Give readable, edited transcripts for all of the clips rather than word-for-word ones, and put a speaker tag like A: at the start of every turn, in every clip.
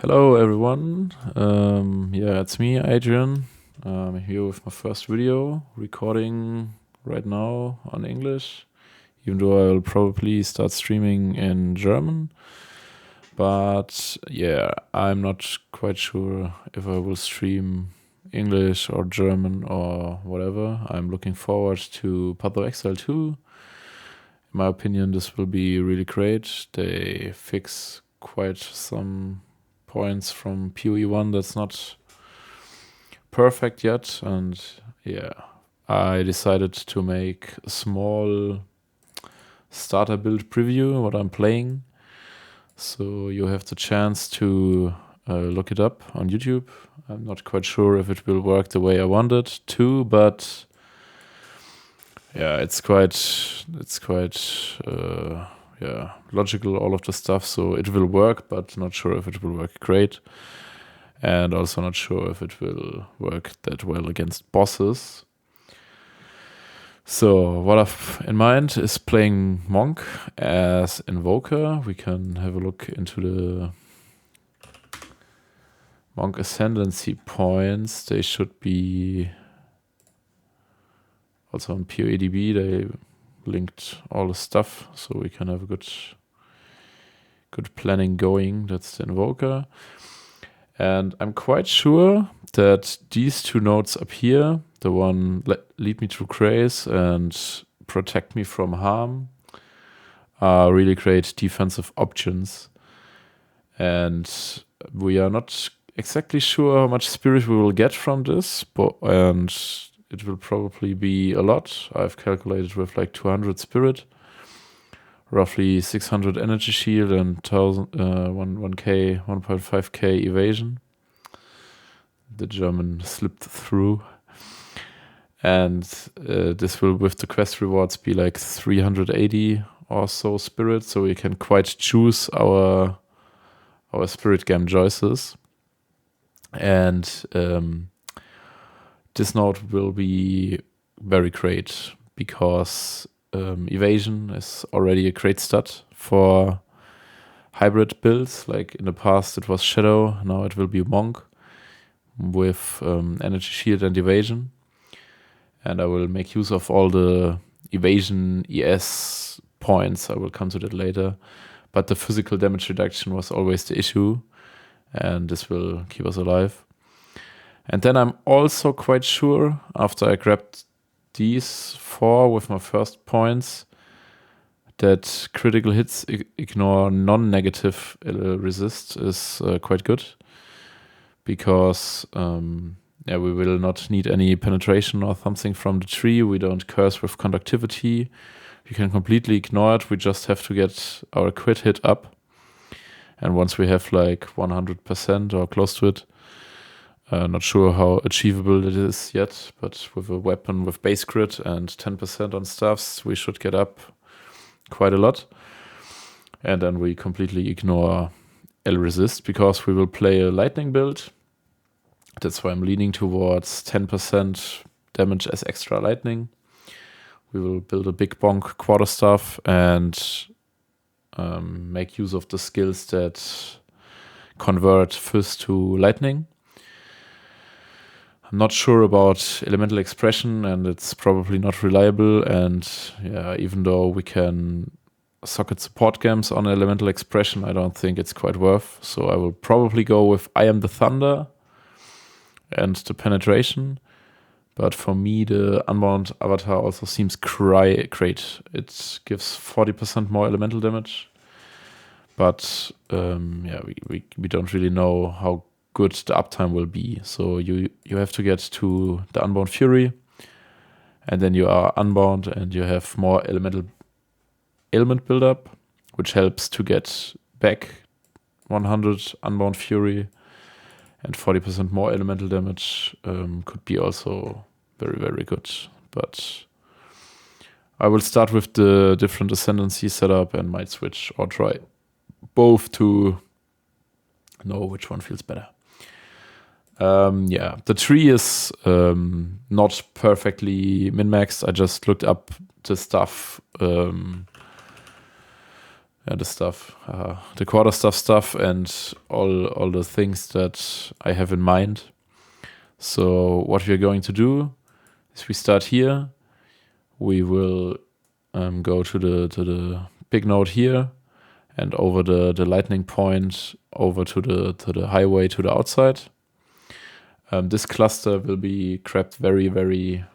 A: Hello everyone, it's me, Adrian. I'm here with my first video, recording right now on English, even though I'll probably start streaming in German. But yeah, I'm not quite sure if I will stream English or German or whatever. I'm looking forward to Path of Exile 2. In my opinion, this will be really great. They fix quite some points from PoE 1 that's not perfect yet, and yeah, I decided to make a small starter build preview what I'm playing, so you have the chance to look it up on YouTube. I'm not quite sure if it will work the way I want it to, but yeah, it's quite logical, all of the stuff, so it will work, but not sure if it will work great. And also not sure if it will work that well against bosses. So what I've in mind is playing Monk as Invoker. We can have a look into the Monk Ascendancy points. They should be also on PoEDB. They linked all the stuff, so we can have a good planning going. That's the Invoker. And I'm quite sure that these two nodes up here, the one lead me through Grace and protect me from harm, are really great defensive options. And we are not exactly sure how much spirit we will get from this, and it will probably be a lot. I've calculated with like 200 spirit, roughly 600 energy shield, and 1.5k evasion. The German slipped through. And this will, with the quest rewards, be like 380 or so spirit, so we can quite choose our spirit game choices. And this node will be very great because evasion is already a great stat for hybrid builds. Like in the past it was Shadow, now it will be Monk with energy shield and evasion. And I will make use of all the evasion ES points. I will come to that later. But the physical damage reduction was always the issue, and this will keep us alive. And then I'm also quite sure, after I grabbed these 4 with my first points, that critical hits ignore non-negative resist is quite good, because we will not need any penetration or something from the tree. We don't curse with conductivity. We can completely ignore it. We just have to get our crit hit up. And once we have like 100% or close to it, not sure how achievable it is yet, but with a weapon with base crit and 10% on stuffs, we should get up quite a lot. And then we completely ignore L resist, because we will play a lightning build. That's why I'm leaning towards 10% damage as extra lightning. We will build a big bonk quarterstaff and make use of the skills that convert fizz to lightning. I'm not sure about elemental expression, and it's probably not reliable. And yeah, even though we can socket support games on elemental expression, I don't think it's quite worth. So I will probably go with I Am the Thunder and the penetration. But for me, the Unbound Avatar also seems great. It gives 40% more elemental damage. But we don't really know how good the uptime will be. So you have to get to the Unbound Fury, and then you are unbound, and you have more ailment buildup, which helps to get back 100 Unbound Fury, and 40% more elemental damage could be also very, very good. But I will start with the different ascendancy setup and might switch or try both to know which one feels better. The tree is not perfectly min-maxed. I just looked up the stuff the stuff, the quarter stuff, and all the things that I have in mind. So what we are going to do is we start here. We will go to the big node here, and over the lightning point over to the highway to the outside. This cluster will be crapped very, very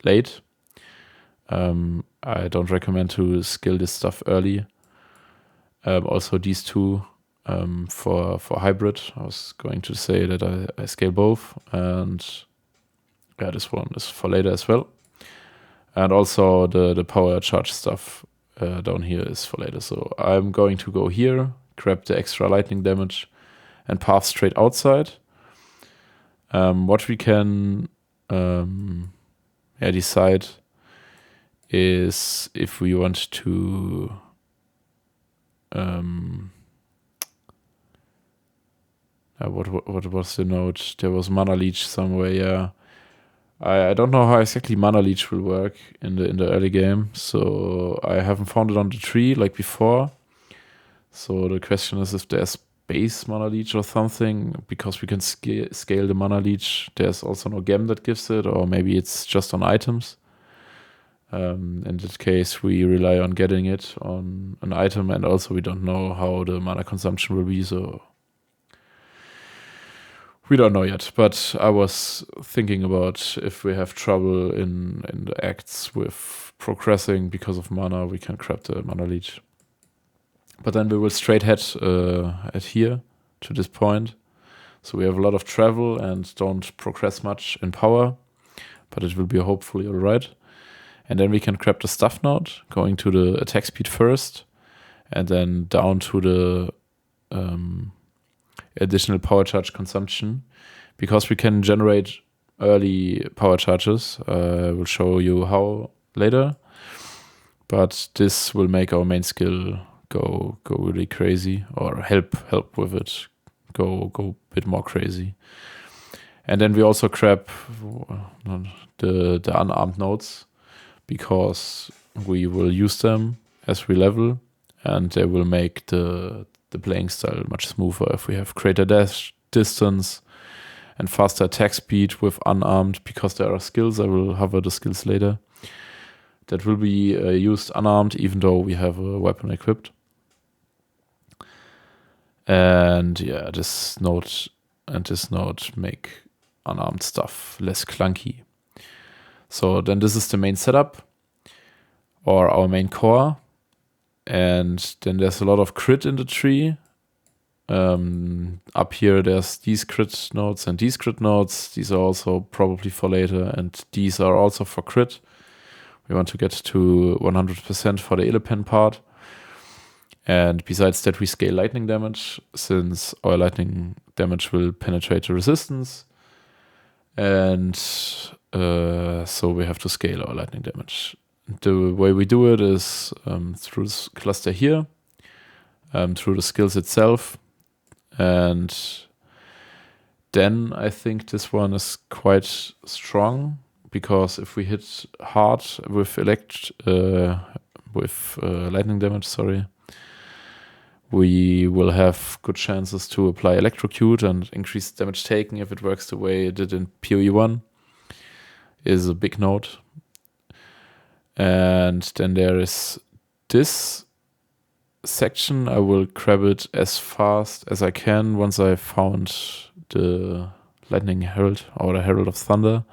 A: late. I don't recommend to scale this stuff early. Also these two for hybrid. I was going to say that I scale both, and yeah, this one is for later as well. And also the power charge stuff down here is for later. So I'm going to go here, grab the extra lightning damage, and path straight outside. What we can decide is if we want to what was the node? There was mana leech somewhere. Yeah, I don't know how exactly mana leech will work in the early game, so I haven't found it on the tree like before. So the question is if there's base mana leech or something, because we can scale the mana leech. There's also no gem that gives it, or maybe it's just on items. In that case, we rely on getting it on an item, and also we don't know how the mana consumption will be, so we don't know yet. But I was thinking about if we have trouble in the acts with progressing because of mana, we can grab the mana leech. But then we will straight head at here to this point. So we have a lot of travel and don't progress much in power, but it will be hopefully all right. And then we can grab the stuff node, going to the attack speed first, and then down to the additional power charge consumption, because we can generate early power charges. I will show you how later, but this will make our main skill go really crazy, or help with it go a bit more crazy. And then we also grab the unarmed nodes, because we will use them as we level, and they will make the playing style much smoother if we have greater dash distance and faster attack speed with unarmed, because there are skills. I will cover the skills later that will be used unarmed, even though we have a weapon equipped. And yeah, this node and this node make unarmed stuff less clunky. So then this is the main setup, or our main core. And then there's a lot of crit in the tree. Up here there's these crit nodes and these crit nodes. These are also probably for later, and these are also for crit. We want to get to 100% for the Illipen part. And besides that, we scale lightning damage, since our lightning damage will penetrate the resistance. And so we have to scale our lightning damage. The way we do it is through this cluster here, through the skills itself. And then I think this one is quite strong, because if we hit hard with lightning damage, we will have good chances to apply electrocute and increase damage taken if it works the way it did in PoE 1. Is a big node. And then there is this section. I will grab it as fast as I can once I found the Lightning Herald, or the Herald of Thunder,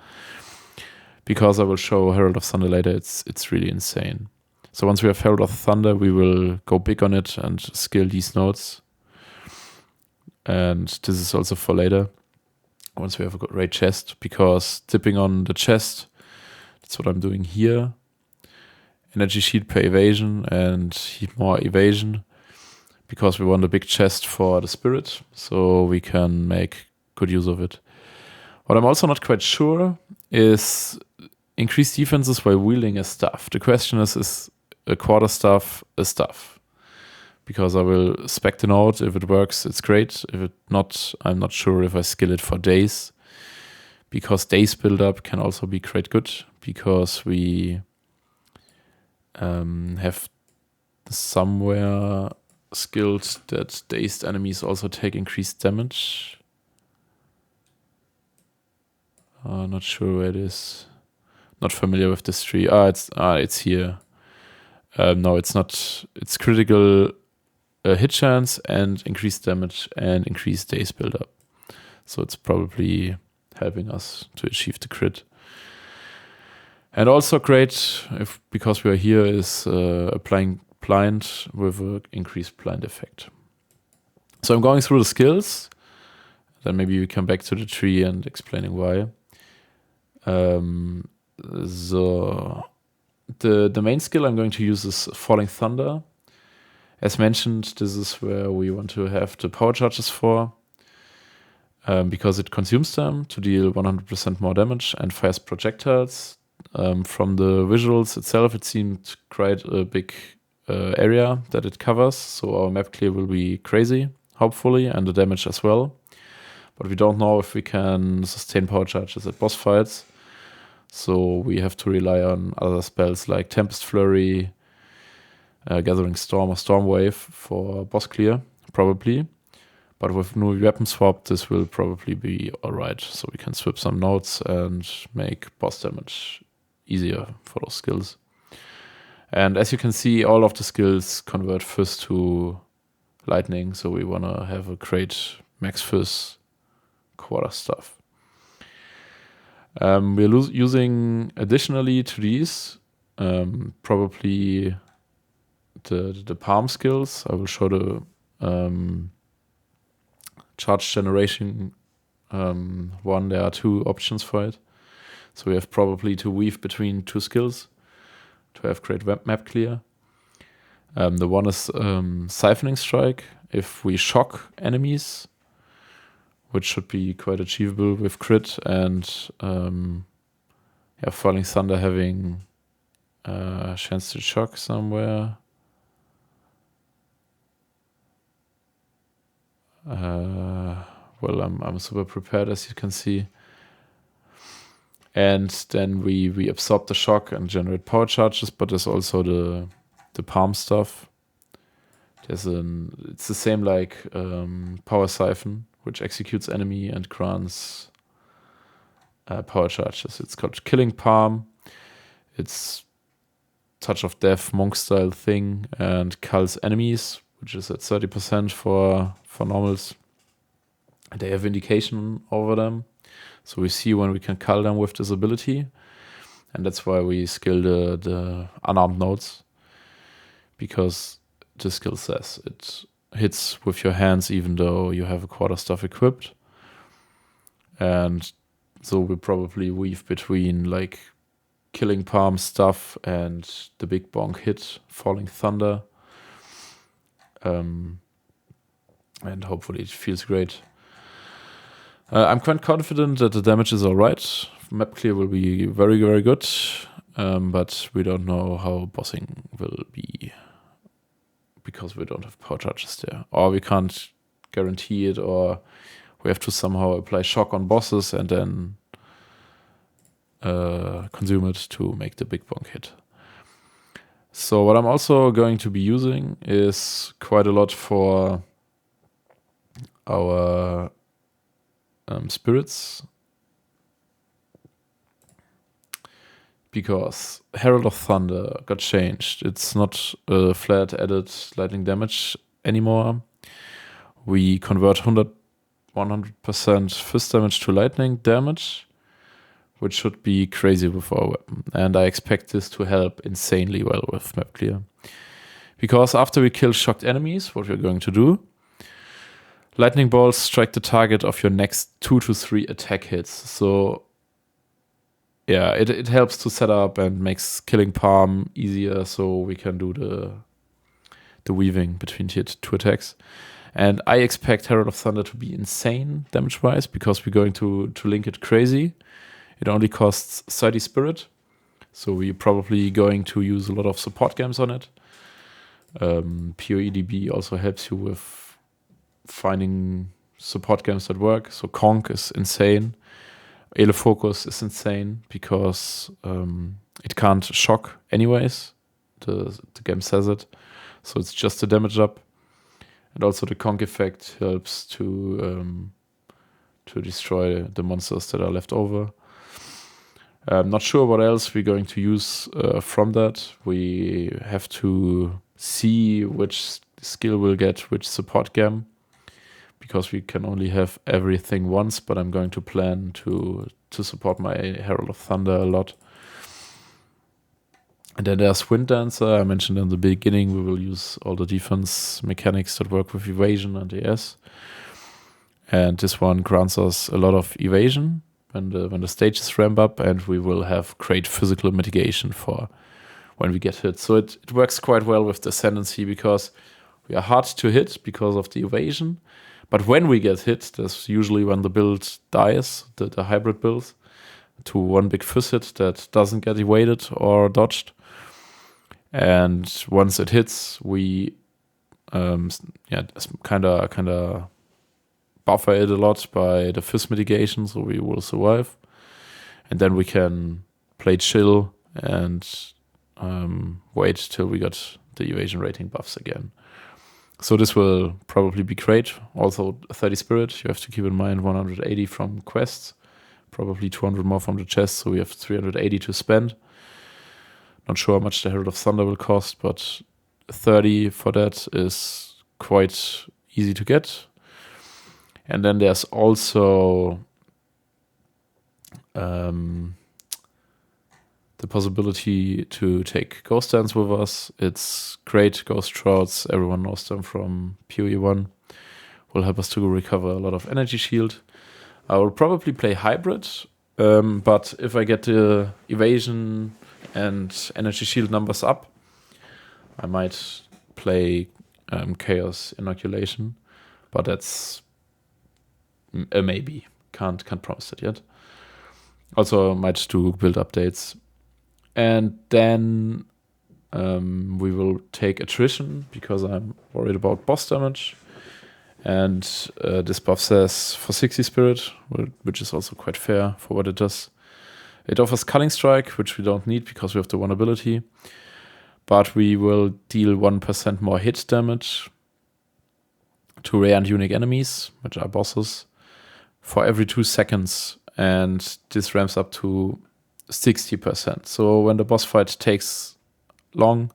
A: because I will show Herald of Thunder later. It's really insane. So once we have Herald of Thunder, we will go big on it and scale these nodes. And this is also for later, once we have a great chest, because tipping on the chest, that's what I'm doing here. Energy sheet per evasion and heat more evasion, because we want a big chest for the spirit, so we can make good use of it. What I'm also not quite sure is increase defenses while wielding a staff. The question is a quarter staff a staff? Because I will spec the node. If it works, it's great. If it not, I'm not sure if I skill it for days, because days build up can also be quite good, because we have somewhere skilled that dazed enemies also take increased damage. Not sure where it is. Not familiar with this tree. It's here. No, it's not. It's critical hit chance and increased damage and increased daze buildup. So it's probably helping us to achieve the crit. And also great, because we are here, is applying blind with an increased blind effect. So I'm going through the skills. Then maybe we come back to the tree and explaining why. So the main skill I'm going to use is Falling Thunder. As mentioned, this is where we want to have the power charges for, because it consumes them to deal 100% more damage and fires projectiles. From the visuals itself, it seemed quite a big area that it covers, so our map clear will be crazy, hopefully, and the damage as well. But we don't know if we can sustain power charges at boss fights, so we have to rely on other spells like Tempest Flurry, Gathering Storm or Storm Wave for boss clear, probably. But with new weapon swap, this will probably be alright, so we can swap some nodes and make boss damage easier for those skills. And as you can see, all of the skills convert fizz to lightning, so we want to have a great max fizz quarter stuff. We're using additionally to these probably the palm skills. I will show the charge generation one. There are two options for it. So we have probably to weave between two skills to have great map clear. The one is Siphoning Strike. If we shock enemies, which should be quite achievable with crit, and Falling Thunder having a chance to shock somewhere. Well, I'm super prepared, as you can see. And then we absorb the shock and generate power charges, but there's also the palm stuff. It's the same like Power Siphon, which executes enemy and grants power charges. It's called Killing Palm. It's Touch of Death, monk style thing, and culls enemies, which is at 30% for normals. They have indication over them, so we see when we can cull them with this ability, and that's why we skill the unarmed nodes, because the skill says it hits with your hands even though you have a quarter staff equipped. And so we probably weave between like Killing Palm stuff and the big bonk hit, Falling Thunder. And hopefully it feels great. I'm quite confident that the damage is alright. Map clear will be very, very good. But we don't know how bossing will be, because we don't have power charges there. Or we can't guarantee it, or we have to somehow apply shock on bosses and then consume it to make the big bonk hit. So what I'm also going to be using is quite a lot for our spirits, because Herald of Thunder got changed. It's not a flat added lightning damage anymore. We convert 100% fist damage to lightning damage, which should be crazy with our weapon. And I expect this to help insanely well with map clear. Because after we kill shocked enemies, what we're going to do, lightning bolts strike the target of your next 2 to 3 attack hits. So yeah, it helps to set up and makes Killing Palm easier, so we can do the weaving between tier 2 attacks. And I expect Herald of Thunder to be insane damage-wise, because we're going to link it crazy. It only costs 30 spirit, so we're probably going to use a lot of support games on it. PoE DB also helps you with finding support games that work. So Conk is insane. Ele Focus is insane because it can't shock anyways. The game says it. So it's just a damage up. And also the conk effect helps to destroy the monsters that are left over. I'm not sure what else we're going to use from that. We have to see which skill will get which support gem, because we can only have everything once, but I'm going to plan to support my Herald of Thunder a lot. And then there's Wind Dancer. I mentioned in the beginning we will use all the defense mechanics that work with evasion and AS. And this one grants us a lot of evasion when the stages ramp up, and we will have great physical mitigation for when we get hit. So it works quite well with the Ascendancy, because we are hard to hit because of the evasion. But when we get hit, that's usually when the build dies, the hybrid build, to one big fizz hit that doesn't get evaded or dodged. And once it hits, we kind of buffer it a lot by the fizz mitigation, so we will survive. And then we can play chill and wait till we got the evasion rating buffs again. So this will probably be great. Also 30 spirit, you have to keep in mind 180 from quests, probably 200 more from the chest, so we have 380 to spend. Not sure how much the Herald of Thunder will cost, but 30 for that is quite easy to get. And then there's also the possibility to take Ghost Dance with us. It's great. Ghost Shrouds, everyone knows them from PoE 1, will help us to recover a lot of energy shield. I will probably play hybrid, but if I get the evasion and energy shield numbers up, I might play Chaos Inoculation, but that's a maybe. Can't promise it yet. Also might do build updates. And then we will take attrition, because I'm worried about boss damage. And this buff says for 60 spirit, which is also quite fair for what it does. It offers Culling Strike, which we don't need because we have the one ability. But we will deal 1% more hit damage to rare and unique enemies, which are bosses, for every 2 seconds. And this ramps up to 60%. So when the boss fight takes long,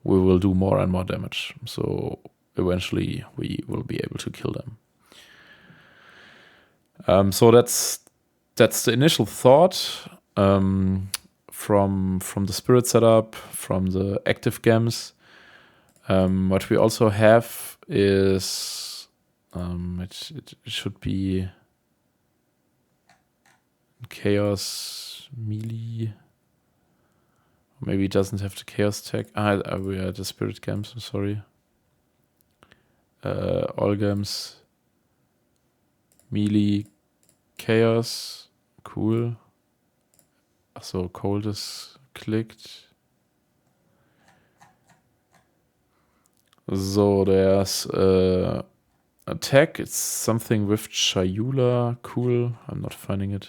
A: we will do more and more damage. So eventually we will be able to kill them. So that's the initial thought from the spirit setup, from the active gems. What we also have is it should be Chaos melee. Maybe it doesn't have the Chaos tag. We are the spirit gems, I'm sorry. All gems. Melee Chaos. Cool. So cold is clicked. So there's attack. It's something with Chayula. Cool. I'm not finding it.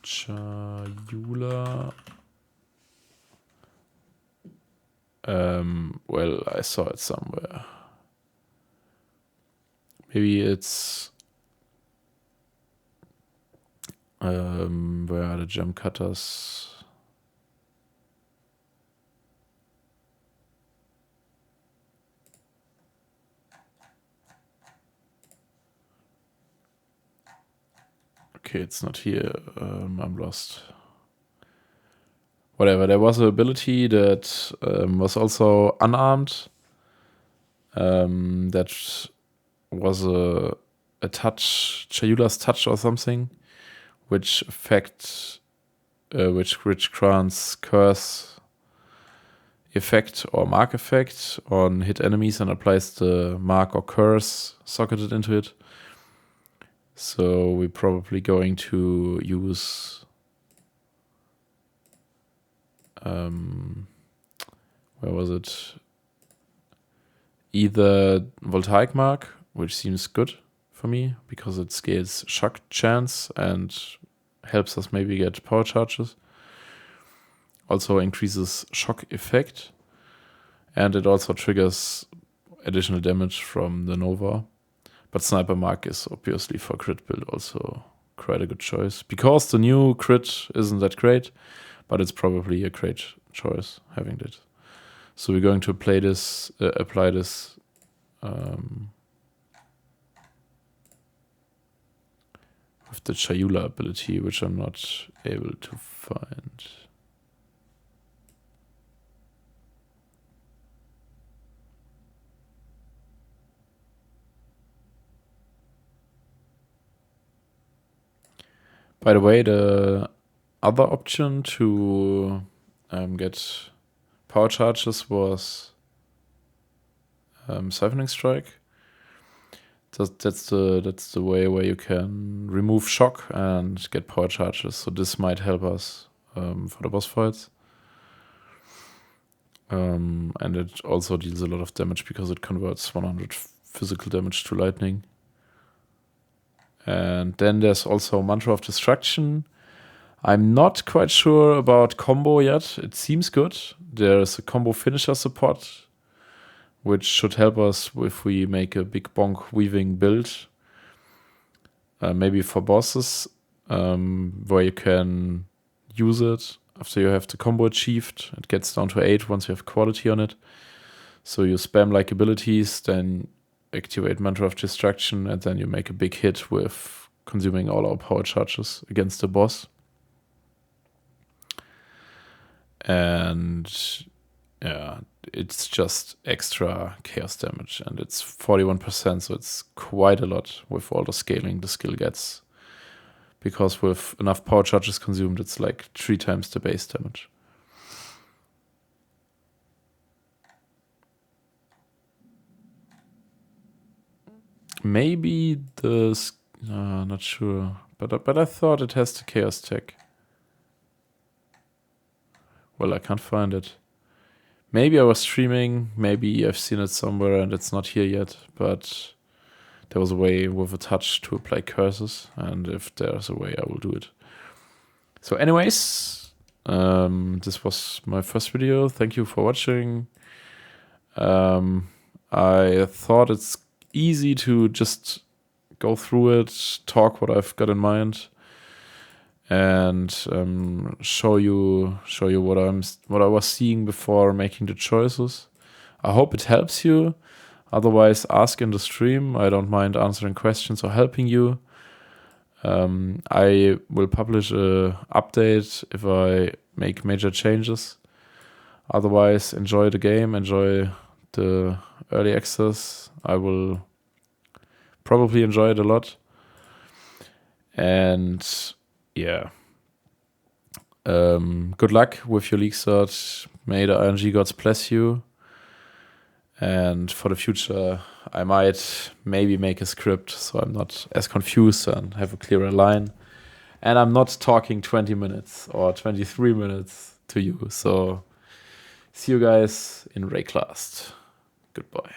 A: Chayula. Well, I saw it somewhere. Maybe it's where are the gem cutters? Okay, it's not here. I'm lost. Whatever. There was an ability that was also unarmed. That was a touch, Chayula's touch or something, which grants curse effect or mark effect on hit enemies and applies the mark or curse socketed into it. So we're probably going to use where was it? Either Voltaic Mark, which seems good for me because it scales shock chance and helps us maybe get power charges. Also increases shock effect. And it also triggers additional damage from the Nova. But Sniper Mark is obviously for crit build also quite a good choice. Because the new crit isn't that great, but it's probably a great choice having it. So we're going to apply this with the Chayula ability, which I'm not able to find. By the way, the other option to get power charges was Siphoning Strike. That's the way where you can remove shock and get power charges. So this might help us for the boss fights. And it also deals a lot of damage because it converts 100 physical damage to lightning. And then there's also Mantra of Destruction. I'm not quite sure about combo yet. It seems good. There's a combo finisher support, which should help us if we make a big bonk weaving build. Maybe for bosses, where you can use it after you have the combo achieved. It gets down to 8 once you have quality on it. So you spam like abilities, then activate Mantra of Destruction, and then you make a big hit with consuming all our power charges against the boss. And yeah, it's just extra chaos damage, and it's 41%, so it's quite a lot with all the scaling the skill gets. Because with enough power charges consumed, it's like 3 times the base damage. Maybe not sure, but I thought it has the chaos tech. Well, I can't find it. Maybe I was streaming, maybe I've seen it somewhere and it's not here yet, but there was a way with a touch to apply curses, and if there's a way, I will do it. So anyways, this was my first video. Thank you for watching. I thought it's easy to just go through it, talk what I've got in mind, and show you what I was seeing before making the choices. I hope it helps you. Otherwise, ask in the stream. I don't mind answering questions or helping you. I will publish a update if I make major changes. Otherwise, enjoy the game, enjoy the early access. I will probably enjoy it a lot. And yeah. Good luck with your League start. May the RNG gods bless you. And for the future, I might maybe make a script so I'm not as confused and have a clearer line. And I'm not talking 20 minutes or 23 minutes to you. So see you guys in Rayclast. Goodbye.